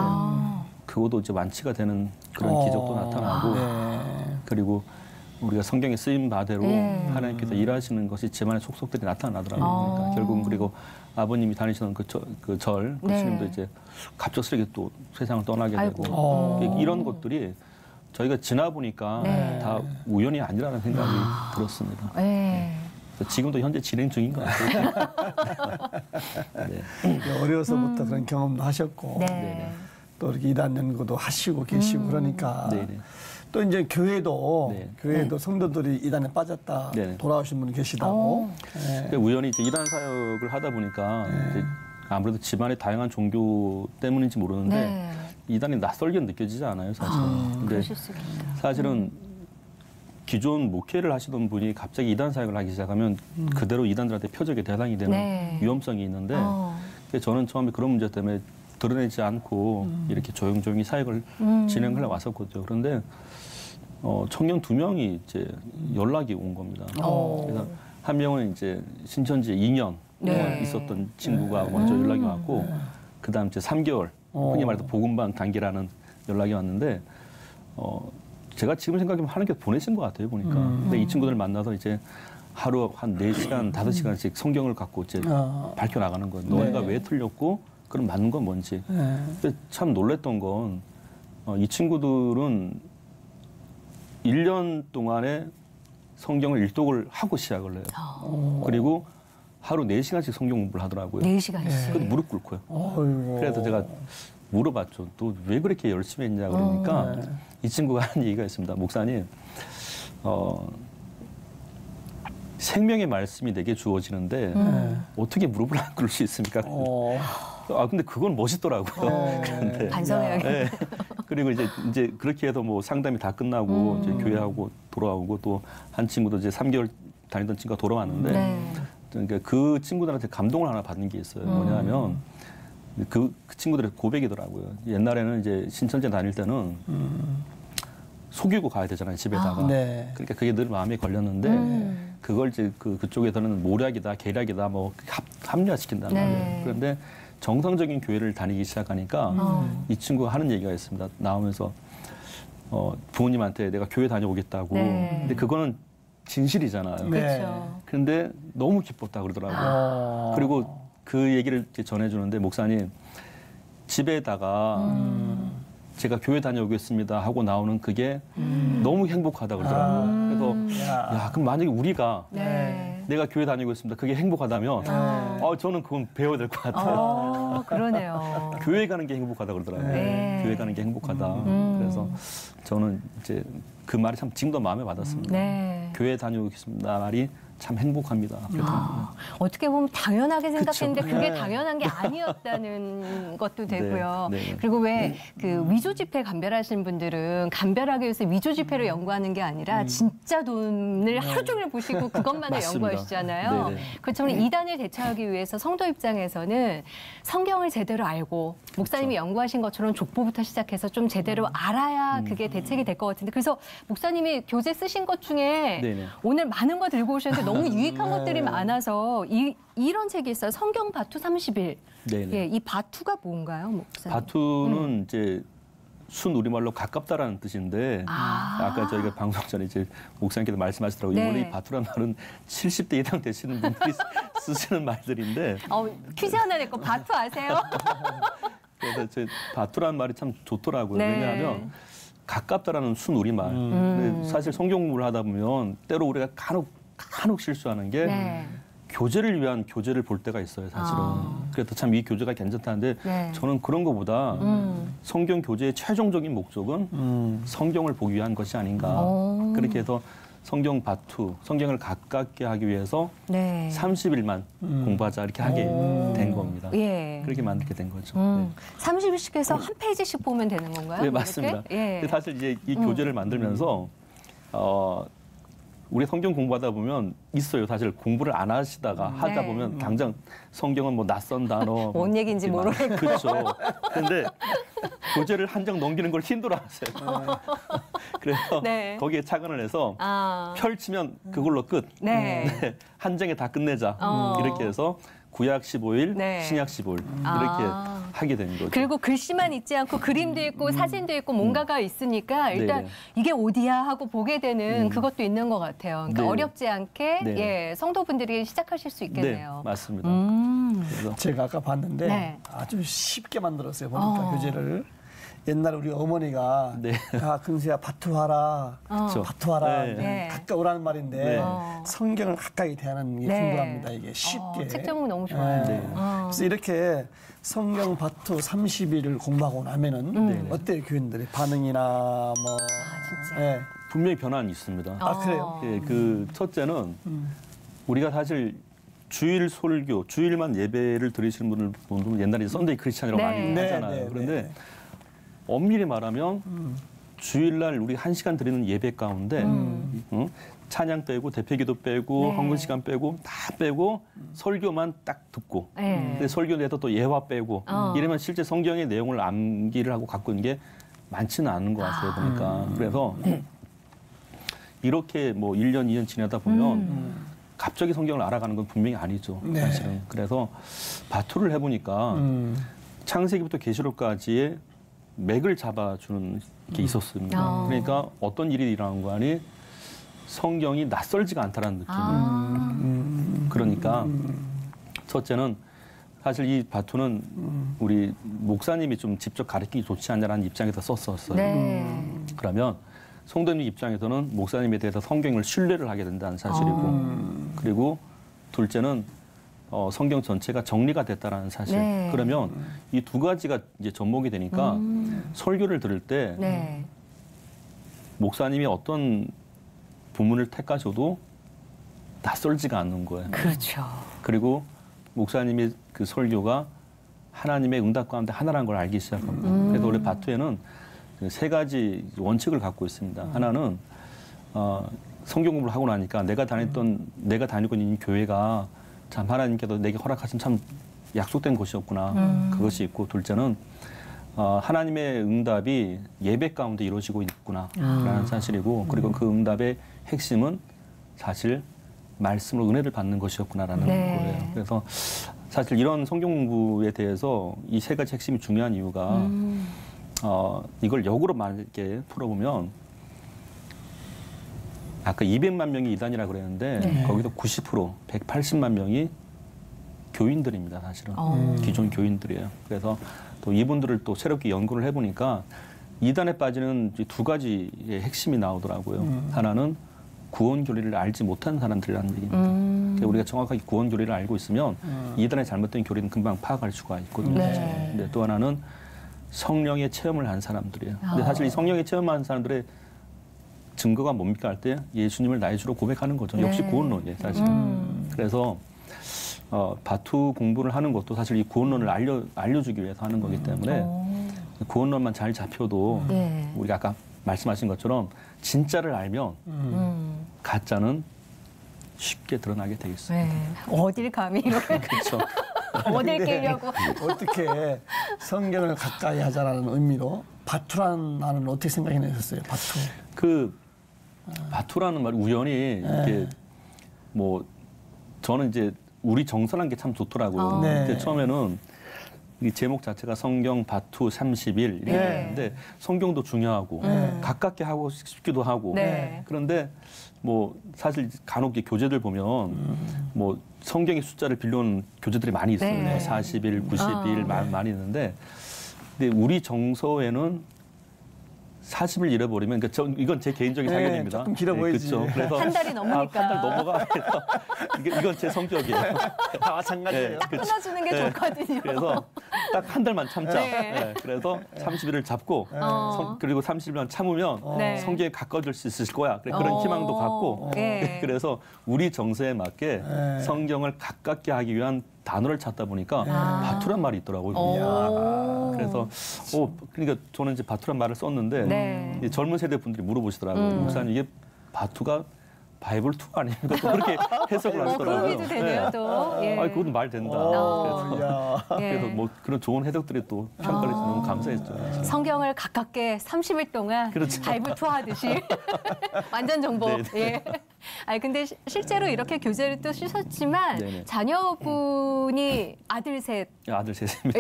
그것도 이제 완치가 되는 그런 기적도 나타나고 그리고 우리가 성경에 쓰인 바대로 하나님께서 일하시는 것이 집안의 속속들이 나타나더라고요. 그러니까 결국은 그리고 아버님이 다니시던 그 스님도 이제 갑작스럽게 또 세상을 떠나게 되고 이런 것들이 저희가 지나 보니까 다 우연이 아니라는 생각이 들었습니다. 그래서 지금도 현재 진행 중인 것 같아요. 어려서부터 그런 경험도 하셨고 또 이렇게 이단 연구도 하시고 계시고 그러니까 또 이제 교회도 성도들이 이단에 빠졌다 돌아오신 분 계시다고. 우연히 이제 이단 사역을 하다 보니까 이제 아무래도 집안의 다양한 종교 때문인지 모르는데 이단이 낯설게 느껴지지 않아요, 사실은. 근데 사실은 기존 목회를 하시던 분이 갑자기 이단 사역을 하기 시작하면 그대로 이단들한테 표적의 대상이 되는 위험성이 있는데 저는 처음에 그런 문제 때문에 드러내지 않고 이렇게 조용조용히 사역을 진행하려 왔었거든요. 그런데 청년 2명이 이제 연락이 온 겁니다. 그래서 한 명은 이제 신천지에 2년 있었던 친구가 먼저 연락이 왔고, 그 다음 이제 3개월, 흔히 말해서 복음반 단계라는 연락이 왔는데, 제가 지금 생각하면 하나님께서 보내신 것 같아요, 보니까. 근데 이 친구들 만나서 이제 하루 한 4시간, 5시간씩 성경을 갖고 이제 밝혀나가는 거예요. 너희가 왜 틀렸고, 그럼 맞는 건 뭔지. 근데 참 놀랬던 건, 이 친구들은 1년 동안에 성경을 일독을 하고 시작을 해요. 그리고 하루 4시간씩 성경 공부를 하더라고요. 4시간씩. 그래도 무릎 꿇고요. 그래서 제가 물어봤죠. 또 왜 그렇게 열심히 했냐 그러니까 이 친구가 하는 얘기가 있습니다. 목사님, 생명의 말씀이 내게 주어지는데 어떻게 무릎을 안 꿇을 수 있습니까? 근데 그건 멋있더라고요. 그런데 반성해야겠네요. 네. 그리고 이제 그렇게 해서 뭐 상담이 다 끝나고 이제 교회하고 돌아오고 또 한 친구도 이제 3개월 다니던 친구가 돌아왔는데 네. 그러니까 그 친구들한테 감동을 하나 받는 게 있어요. 뭐냐면 그 친구들의 고백이더라고요. 옛날에는 이제 신천지 다닐 때는 속이고 가야 되잖아요, 집에다가. 네. 그러니까 그게 늘 마음에 걸렸는데 그걸 이제 그쪽에서는 모략이다, 계략이다, 뭐 합리화시킨단 말이에요. 네. 그런데 정상적인 교회를 다니기 시작하니까 이 친구가 하는 얘기가 있습니다. 나오면서 부모님한테 내가 교회 다녀오겠다고. 네. 근데 그거는 진실이잖아요. 그렇죠. 그런데 너무 기뻤다 그러더라고요. 그리고 그 얘기를 이렇게 전해주는데 목사님 집에다가 제가 교회 다녀오겠습니다 하고 나오는 그게 너무 행복하다 그러더라고요. 그래서 야 그럼 만약에 우리가 네. 내가 교회 다니고 있습니다. 그게 행복하다면 저는 그건 배워야 될 것 같아요. 그러네요. 교회 가는 게 행복하다 그러더라고요. 네. 교회 가는 게 행복하다. 그래서 저는 이제 그 말이 참 지금도 마음에 와닿습니다. 네. 교회 다녀오겠습니다 말이 참 행복합니다. 어떻게 보면 당연하게 생각했는데 그쵸. 그게 네. 당연한 게 아니었다는 것도 되고요. 네, 네. 그리고 왜 그 위조 지폐 감별하시는 분들은 감별하기 위해서 위조 지폐를 연구하는 게 아니라 진짜 돈을 하루 종일 보시고 그것만을 맞습니다. 연구하시잖아요. 네, 네. 그렇지만 이단을 대처하기 위해서 성도 입장에서는 성경을 제대로 알고 목사님이 연구하신 것처럼 족보부터 시작해서 좀 제대로 알아야 그게 대책이 될 것 같은데 그래서 목사님이 교재 쓰신 것 중에 네네. 오늘 많은 거 들고 오셨는데 너무 유익한 것들이 많아서 이런 책이 있어요. 성경 바투 30일. 네네. 예, 이 바투가 뭔가요, 목사님? 바투는 이제 순 우리말로 가깝다라는 뜻인데 아. 아까 저희가 방송 전에 이제 목사님께서 말씀하시더라고요. 네. 원래 이 바투란 말은 70대 이상 되시는 분들이 쓰시는 말들인데 퀴즈 하나 냈고 바투 아세요? 그래서 제 바투란 말이 참 좋더라고요. 네. 왜냐하면 가깝다라는 순 우리말. 근데 사실 성경 공부를 하다 보면 때로 우리가 간혹 실수하는 게 네. 교재를 위한 교재를 볼 때가 있어요, 사실은. 그래서 참 이 교재가 괜찮다는데 네. 저는 그런 것보다 성경 교재의 최종적인 목적은 성경을 보기 위한 것이 아닌가. 그렇게 해서 성경 바투, 성경을 가깝게 하기 위해서 네. 30일만 공부하자 이렇게 하게 된 겁니다. 예. 그렇게 만들게 된 거죠. 네. 30일씩 해서 한 페이지씩 보면 되는 건가요? 네, 맞습니다. 예. 근데 사실 이제 이 교재를 만들면서 우리 성경 공부하다 보면 있어요. 사실 공부를 안 하시다가 하다 네. 보면 당장 성경은 뭐 낯선 단어 뭔 얘기인지 모르겠고. 그렇죠. 근데 교재를 한 장 넘기는 걸 힘들어하세요. 그래서 네. 거기에 착안을 해서 펼치면 그걸로 끝. 네. 네, 한 장에 다 끝내자. 이렇게 해서 구약 15일, 네. 신약 15일 이렇게 하게 된 거죠. 그리고 글씨만 있지 않고 그림도 있고 사진도 있고 뭔가가 있으니까 일단 네네. 이게 어디야 하고 보게 되는 그것도 있는 것 같아요. 그러니까 네. 어렵지 않게 네. 예, 성도분들이 시작하실 수 네, 있겠네요. 맞습니다. 그래서 제가 아까 봤는데 네. 아주 쉽게 만들었어요. 보니까 교재를. 옛날에 우리 어머니가 네. 야 근수야 바투하라 그렇죠. 바투하라 네. 네. 가까우라는 말인데 네. 성경을 가까이 대하는 게 네. 중요합니다. 이게 쉽게. 책 제목 너무 좋아요. 네. 네. 그래서 이렇게 성경 바투 30일을 공부하고 나면은 어때요 교인들의 반응이나 뭐 진짜. 네. 분명히 변화는 있습니다. 그래요? 예, 그 첫째는 우리가 사실 주일 설교, 주일만 예배를 드리시는 분들 보면 옛날에 썬데이 크리스찬이라고 네. 많이 네, 하잖아요. 네, 그런데 네. 엄밀히 말하면 주일날 우리 1시간 드리는 예배 가운데 찬양 빼고 대표기도 빼고 네. 헌금 시간 빼고 다 빼고 설교만 딱 듣고 네. 근데 설교 내도 또 예화 빼고 이러면 실제 성경의 내용을 암기를 하고 갖고 있는 게 많지는 않은 것 같아요 보니까. 그래서 이렇게 뭐 1년, 2년 지나다 보면 갑자기 성경을 알아가는 건 분명히 아니죠. 네. 사실은. 그래서 바투를 해보니까 창세기부터 계시록까지의 맥을 잡아주는 게 있었습니다. 그러니까 어떤 일이 일어난 거 아니 성경이 낯설지가 않다라는 느낌. 그러니까 첫째는 사실 이 바투는 우리 목사님이 좀 직접 가르치기 좋지 않냐라는 입장에서 썼었어요. 네. 그러면 성도님 입장에서는 목사님에 대해서 성경을 신뢰를 하게 된다는 사실이고 그리고 둘째는 성경 전체가 정리가 됐다라는 사실. 네. 그러면 이 두 가지가 이제 접목이 되니까 설교를 들을 때 네. 목사님이 어떤 부문을 택하셔도 낯설지가 않는 거예요. 그렇죠. 그리고 목사님의 그 설교가 하나님의 응답 가운데 하나라는 걸 알기 시작합니다. 그래서 원래 바투에는 세 가지 원칙을 갖고 있습니다. 하나는 성경 공부를 하고 나니까 내가 다니고 있는 교회가 참 하나님께서 내게 허락하신 참 약속된 곳이었구나. 그것이 있고, 둘째는 하나님의 응답이 예배 가운데 이루어지고 있구나라는 사실이고, 그리고 그 응답의 핵심은 사실 말씀으로 은혜를 받는 것이었구나라는 거예요. 그래서 사실 이런 성경 공부에 대해서 이 세 가지 핵심이 중요한 이유가 이걸 역으로 만약에 풀어보면 아까 200만 명이 이단이라고 그랬는데 거기서 90%, 180만 명이 교인들입니다. 사실은 기존 교인들이에요. 그래서 또 이분들을 또 새롭게 연구를 해보니까 이단에 빠지는 두 가지의 핵심이 나오더라고요. 하나는 구원 교리를 알지 못한 사람들이라는 얘기입니다. 그러니까 우리가 정확하게 구원 교리를 알고 있으면 이단의 잘못된 교리는 금방 파악할 수가 있거든요. 근데 또 하나는 성령의 체험을 한 사람들이에요. 근데 사실 이 성령의 체험한 사람들의 증거가 뭡니까 할 때 예수님을 나의 주로 고백하는 거죠. 역시 구원론이에요, 사실은. 그래서 바투 공부를 하는 것도 사실 이 구원론을 알려주기 위해서 하는 거기 때문에 구원론만 잘 잡혀도 우리가 아까 말씀하신 것처럼 진짜를 알면 가짜는 쉽게 드러나게 돼 있어요. 어딜 감히 이렇게. 그렇죠. 어딜 깨려고. 어떻게 성경을 가까이 하자라는 의미로 바투라는 말은 어떻게 생각해내셨어요? 바투. 바투라는 말이 우연히 이렇게 뭐 저는 이제 우리 정서란 게 참 좋더라고요. 근데 처음에는 이 제목 자체가 성경 바투 30일 이렇게 했는데 성경도 중요하고 가깝게 하고 싶기도 하고 그런데 뭐 사실 간혹 교재들 보면 뭐 성경의 숫자를 빌려온 교재들이 많이 있어요. 40일, 90일 많이 있는데 근데 우리 정서에는 40일 잃어버리면 그러니까 이건 제 개인적인 사견입니다. 조금 길어 보이지. 그렇죠. 그래서 한 달이 넘으니까. 한 달 넘어가. 이건 제 성격이에요. 다 마찬가지예요. 딱 끊어주는 게 좋거든요. 그래서 딱 한 달만 참자. 그래서 30일을 잡고 그리고 30일만 참으면 성경에 가까워질 수 있을 거야. 그런 희망도 갖고 그래서 우리 정서에 맞게 성경을 가깝게 하기 위한 단어를 찾다 보니까 바투란 말이 있더라고요. 그래서 그러니까 저는 이제 바투란 말을 썼는데 젊은 세대 분들이 물어보시더라고요. 목사님 이게 바투가 바이블 2 아닙니까? 또 그렇게 해석을 하시더라고요. 그런 게 되네요, 또. 그것도 말 된다. 그래서 뭐 그런 좋은 해석들이 또 평가를 해주셔서 너무 감사했죠. 성경을 가깝게 30일 동안 그렇죠. 바이블 투하듯이 완전 정보. 근데 실제로 이렇게 교재를 또 쓰셨지만 자녀분이 아들 셋. 아들 셋입니다.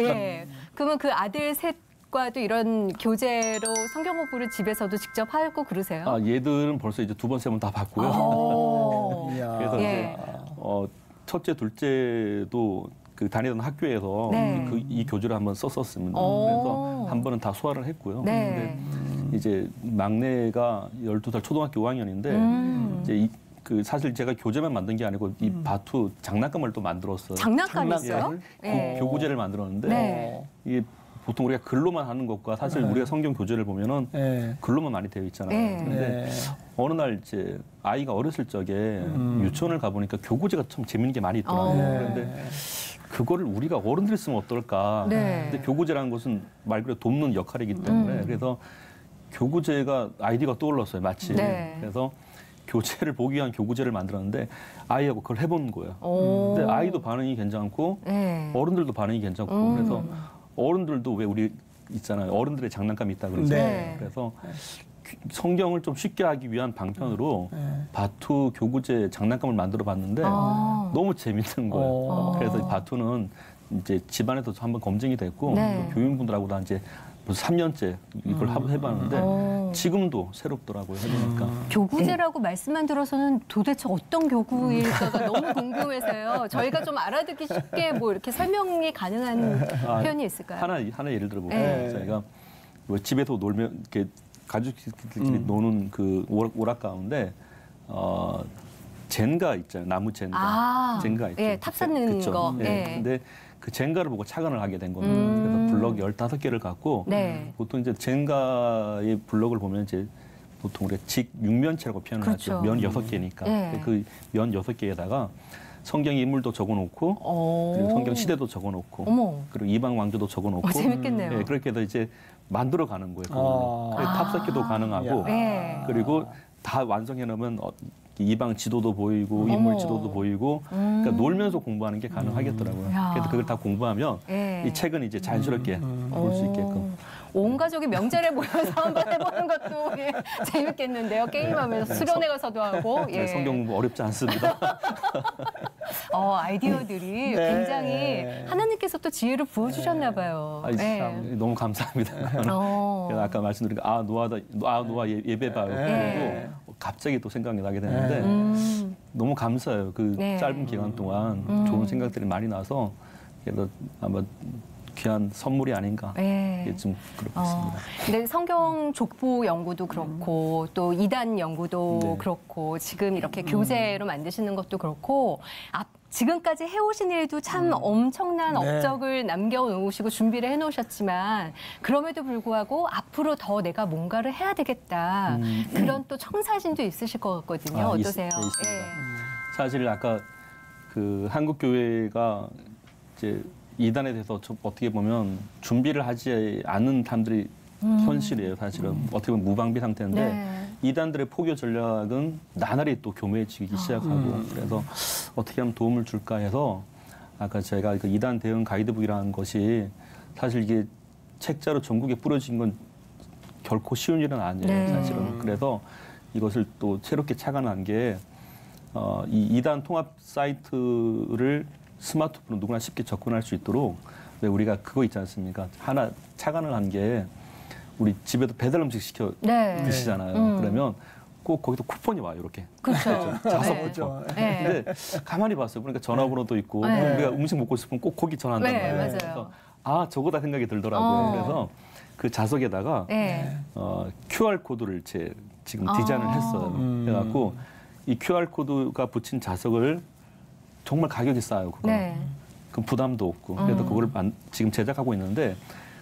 그러면 그 아들 셋 과도 이런 교재로 성경 공부를 집에서도 직접 하고 그러세요? 얘들은 벌써 이제 2번, 3번 다 봤고요. 그래서 이제 첫째, 둘째도 그 다니던 학교에서 이 교재를 한번 썼었습니다. 그래서 한 번은 다 소화를 했고요. 근데 이제 막내가 12살 초등학교 5학년인데 이제 사실 제가 교재만 만든 게 아니고 이 바투 장난감을 또 만들었어요. 장난감이 있어요? 교구제를 만들었는데 이게 보통 우리가 글로만 하는 것과 사실 우리가 성경 교재를 보면은 글로만 많이 되어 있잖아요. 그런데 어느 날 이제 아이가 어렸을 적에 유치원을 가보니까 교구제가 참 재밌는 게 많이 있더라고요. 그런데 그거를 우리가 어른들이 쓰면 어떨까. 근데 교구제라는 것은 말 그대로 돕는 역할이기 때문에 그래서 교구제가 아이디어가 떠올랐어요. 마치. 그래서 교재를 보기 위한 교구제를 만들었는데 아이하고 그걸 해본 거예요. 근데 아이도 반응이 괜찮고 어른들도 반응이 괜찮고 그래서 어른들도 왜 우리 있잖아요. 어른들의 장난감이 있다 그러잖아요. 그래서 성경을 좀 쉽게 하기 위한 방편으로 바투 교구제 장난감을 만들어 봤는데 너무 재밌는 거예요. 그래서 이 바투는 이제 집안에서 한번 검증이 됐고 또 교인분들하고도 이제 벌써 3년째 이걸 해봤는데 지금도 새롭더라고요. 해보니까. 교구제라고 말씀만 들어서는 도대체 어떤 교구일까가 너무 궁금해서요. 저희가 좀 알아듣기 쉽게 뭐 이렇게 설명이 가능한 표현이 있을까요? 하나 예를 들어볼게요. 저희가 뭐 집에서 놀면 이렇게 가족끼리 노는 그 오락 가운데 젠가 있잖아요. 나무 젠가. 젠가 있죠. 탑 쌓는 거. 근데 그 젠가를 보고 착안을 하게 된 겁니다. 그래서 블럭 15개를 갖고 보통 이제 젠가의 블럭을 보면 이제 보통 우리가 직 6면체라고 표현을 하죠. 면 6개니까. 그 면 6개에다가 성경 인물도 적어놓고 그리고 성경 시대도 적어놓고 그리고 이방 왕조도 적어놓고 재밌겠네요. 네, 그렇게 해서 이제 만들어가는 거예요. 탑쌓기도 가능하고 그리고 다 완성해 놓으면 이방 지도도 보이고 인물 지도도 보이고 그러니까 놀면서 공부하는 게 가능하겠더라고요. 그래서 그걸 다 공부하면 이 책은 이제 자연스럽게 볼 수 있게끔. 온 가족이 명절에 모여서 한번 해보는 것도 재밌겠는데요. 게임하면서 수련회 가서도 하고. 네, 성경 공부 어렵지 않습니다. 아이디어들이 굉장히 하나님께서 또 지혜를 부어주셨나 봐요. 참, 너무 감사합니다. 그래서 아까 말씀드린 노아 예배 봐요. 그리고 갑자기 또 생각이 나게 되는데 너무 감사해요. 그 짧은 기간 동안 좋은 생각들이 많이 나서 그래서 아마 귀한 선물이 아닌가 좀 그렇고 있습니다. 근데 성경 족보 연구도 그렇고 또 이단 연구도 그렇고 지금 이렇게 교재로 만드시는 것도 그렇고 지금까지 해오신 일도 참 엄청난 업적을 남겨놓으시고 준비를 해놓으셨지만 그럼에도 불구하고 앞으로 더 내가 뭔가를 해야 되겠다. 그런 또 청사진도 있으실 것 같거든요. 어떠세요? 있습니다. 사실 아까 그 한국 교회가 이제 이단에 대해서 어떻게 보면 준비를 하지 않는 사람들이 현실이에요. 사실은 어떻게 보면 무방비 상태인데 이단들의 포교 전략은 나날이 또 교묘해지기 시작하고 그래서 어떻게 하면 도움을 줄까 해서 아까 제가 그 이단 대응 가이드북이라는 것이 사실 이게 책자로 전국에 뿌려진 건 결코 쉬운 일은 아니에요. 사실은. 그래서 이것을 또 새롭게 착안한 게 이 이단 통합 사이트를 스마트폰으로 누구나 쉽게 접근할 수 있도록 왜 우리가 그거 있지 않습니까? 하나 착안을 한 게 우리 집에도 배달 음식 시켜 드시잖아요. 그러면 꼭 거기서 쿠폰이 와요, 이렇게. 그렇죠. 자석 쿠폰. 근데 가만히 봤어요. 그러니까 전화번호도 있고 우리가 음식 먹고 싶으면 꼭 거기 전화한단 말이에요. 맞아요. 그래서 저거다 생각이 들더라고요. 그래서 그 자석에다가 QR 코드를 지금 디자인을 했어요. 그래갖고 이 QR 코드가 붙인 자석을 정말 가격이 싸요. 그거. 그 부담도 없고. 그래서 그걸 지금 제작하고 있는데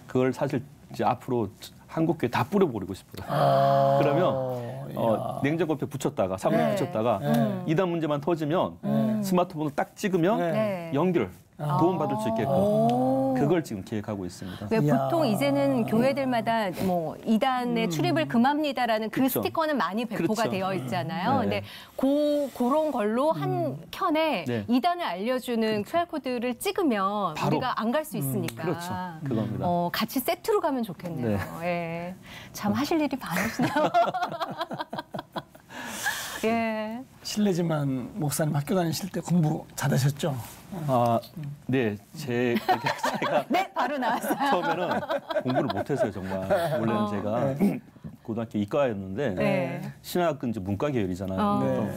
그걸 사실 이제 앞으로 한국 교회 다 뿌려버리고 싶어요. 그러면 냉장고 옆에 붙였다가 사무실에 붙였다가 이단 문제만 터지면 스마트폰을 딱 찍으면 연결 도움받을 수 있게끔 그걸 지금 기획하고 있습니다. 왜 보통 이제는 교회들마다 뭐 이단에 출입을 금합니다라는 그 스티커는 많이 배포가 되어 있잖아요. 근데 그런 걸로 한 켠에 이단을 알려주는 QR코드를 찍으면 우리가 안 갈 수 있으니까. 그렇죠. 그겁니다. 같이 세트로 가면 좋겠네요. 참 하실 일이 많으시네요. 실례지만 목사님 학교 다니실 때 공부 잘하셨죠? 네. 제가 바로 나왔어요. 처음에는 공부를 못했어요, 정말. 원래는 제가 고등학교 이과였는데 신학은 이제 문과 계열이잖아요.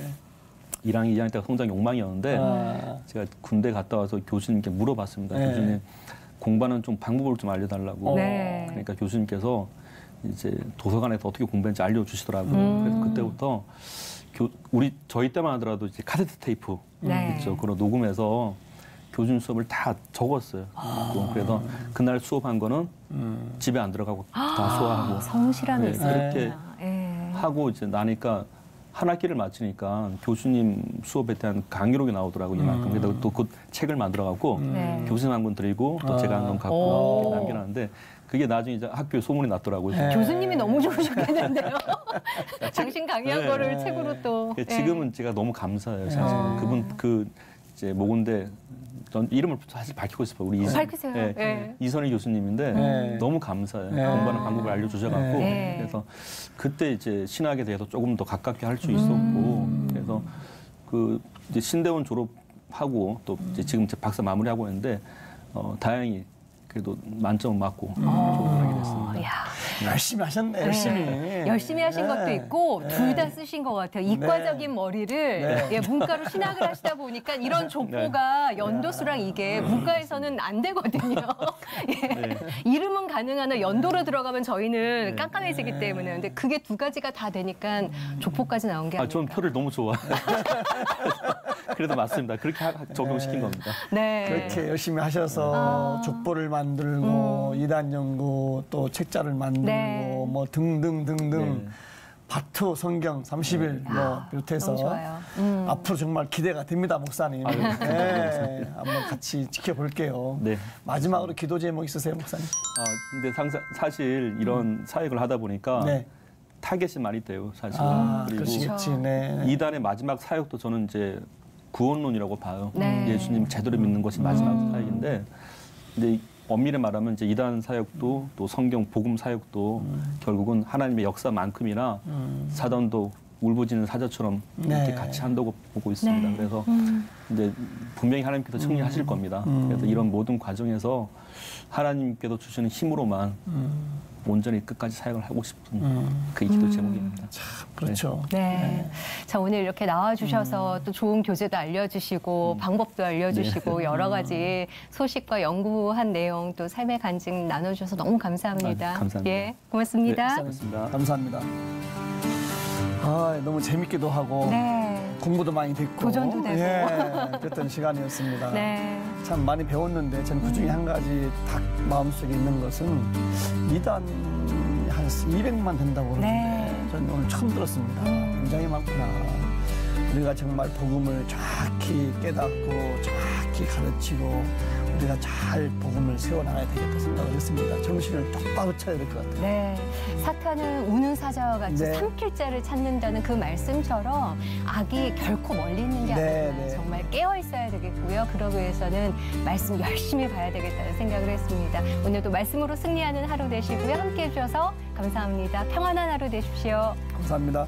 1학년, 2학년 때가 성장 욕망이었는데 제가 군대 갔다 와서 교수님께 물어봤습니다. 교수님, 공부하는 좀 방법을 좀 알려달라고. 그러니까 교수님께서 이제 도서관에서 어떻게 공부했는지 알려주시더라고요. 그래서 그때부터 저희 때만 하더라도 이제 카세트 테이프 있죠. 그걸 녹음해서 교수님 수업을 다 적었어요. 그래서 그날 수업한 거는 집에 안 들어가고 다 소화하고. 성실함이 있어요. 그렇게 하고 이제 나니까 한 학기를 마치니까 교수님 수업에 대한 강의록이 나오더라고요. 이만큼. 그래서 또 그 책을 만들어갖고 교수님 한 권 드리고 또 제가 한 권 갖고 이렇게 남겨놨는데 그게 나중에 이제 학교에 소문이 났더라고요. 교수님이 너무 좋으셨겠는데요. 당신 강의한 거를 책으로 또. 지금은 제가 너무 감사해요. 사실 그분 이제 모군데 전 이름을 사실 밝히고 싶어요. 우리 밝히세요. 이선희 교수님인데 너무 감사해요. 공부하는 방법을 알려주셔갖고 그래서 그때 이제 신학에 대해서 조금 더 가깝게 할 수 있었고 그래서 그 이제 신대원 졸업하고 또 이제 지금 박사 마무리하고 있는데 다행히 그래도 만점 맞고 졸업하게 됐습니다. 열심히 하셨네, 열심히. 열심히 하신 것도 있고 둘 다 쓰신 것 같아요. 이과적인 머리를 문과로 신학을 하시다 보니까 이런 족보가 연도수랑 이게 문과에서는 안 되거든요. 이름은 가능하나 연도로 들어가면 저희는 깜깜해지기 때문에. 근데 그게 두 가지가 다 되니까 족보까지 나온 게 아닐까. 저는 표를 너무 좋아해요. 그래도 맞습니다. 그렇게 적용시킨 겁니다. 그렇게 열심히 하셔서 족보를 만들고 이단 연구 또 책자를 만들고 뭐 등등등등 파트 성경 30일 뭐 비롯해서 앞으로 정말 기대가 됩니다, 목사님. 네, 한번 같이 지켜볼게요. 네. 마지막으로 기도 제목 있으세요, 목사님? 근데 사실 이런 사역을 하다 보니까 네. 타겟이 많이 돼요, 사실. 그리고 그렇지, 네. 이단의 마지막 사역도 저는 이제 구원론이라고 봐요. 네. 예수님 제대로 믿는 것이 마지막 사역인데, 근데 엄밀히 말하면 이제 이단 사역도 또 성경 복음 사역도 결국은 하나님의 역사만큼이나 사단도 울부짖는 사자처럼 이렇게 네. 같이 한다고 보고 있습니다. 네. 그래서 이제 분명히 하나님께서 승리하실 겁니다. 그래서 이런 모든 과정에서 하나님께서 주시는 힘으로만 온전히 끝까지 사역을 하고 싶은 그 기도 제목입니다. 참, 그렇죠. 네. 자, 오늘 이렇게 나와주셔서 또 좋은 교재도 알려주시고 방법도 알려주시고 여러 가지 소식과 연구한 내용 또 삶의 간증 나눠주셔서 너무 감사합니다. 감사합니다. 예, 고맙습니다. 네, 고맙습니다. 감사합니다. 너무 재밌기도 하고 공부도 많이 됐고 도전도 되고 그랬던 시간이었습니다. 네. 참 많이 배웠는데 저는 그중에 한 가지 딱 마음속에 있는 것은 이단이 한 200만 된다고 그러는데 저는 오늘 처음 들었습니다. 굉장히 많구나. 우리가 정말 복음을 정확히 깨닫고 정확히 가르치고 우리가 잘 복음을 세워나가야 되겠다 생각을 했습니다. 정신을 똑바로 차려야 될 것 같아요. 네, 사탄은 우는 사자와 같이 삼킬 자를 찾는다는 그 말씀처럼 악이 결코 멀리 있는 게 아니라 정말 깨어 있어야 되겠고요. 그러기 위해서는 말씀 열심히 봐야 되겠다는 생각을 했습니다. 오늘도 말씀으로 승리하는 하루 되시고요. 함께해 주셔서 감사합니다. 평안한 하루 되십시오. 감사합니다.